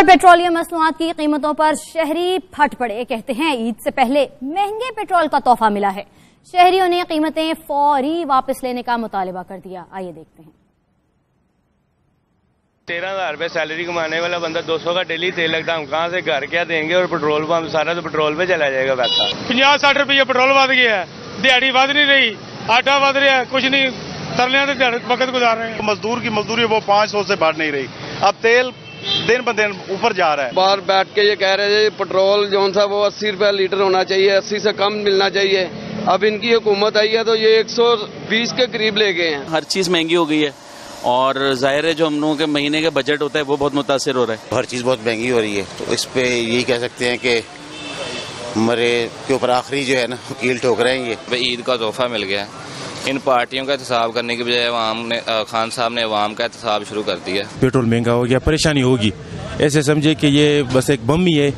और पेट्रोलियम मसनूआत की कीमतों पर शहरी फट पड़े। कहते हैं ईद से पहले महंगे पेट्रोल का तोहफा मिला है। शहरियों ने कीमतें फौरी वापस लेने का मुतालिबा कर दिया। आइए देखते हैं। 13,000 रुपए सैलरी कमाने वाला बंदा 200 का डेली तेल लगता है, हम कहाँ से घर क्या देंगे? और पेट्रोल पंप सारा तो पेट्रोल पे चला जाएगा पैसा। 50-60 रुपये पेट्रोल बढ़ गया है, दिहाड़ी बढ़ नहीं रही, आटा बढ़ रहा है, कुछ नहीं, तरले वक्त गुजार रहे हैं। मजदूर की मजदूरी वो 500 से बढ़ नहीं रही। अब तेल दिन ब दिन ऊपर जा रहा है। बाहर बैठ के ये कह रहे थे पेट्रोल जो था वो 80 रुपए लीटर होना चाहिए, 80 से कम मिलना चाहिए। अब इनकी हुकूमत आई है तो ये 120 के करीब ले गए हैं। हर चीज महंगी हो गई है और जाहिर है जो हम लोगों के महीने का बजट होता है वो बहुत मुतासिर हो रहा है। हर चीज बहुत महंगी हो रही है, तो इस पे यही कह सकते हैं कि मरे के ऊपर आखिरी जो है ना कील ठोक रहे हैं। ये ईद का तोहफा मिल गया। इन पार्टियों का एहतसाब करने की बजाय खान साहब ने अवाम का एहतसाब शुरू कर दिया। पेट्रोल महंगा हो गया, परेशानी होगी, ऐसे समझे कि ये बस एक बम ही है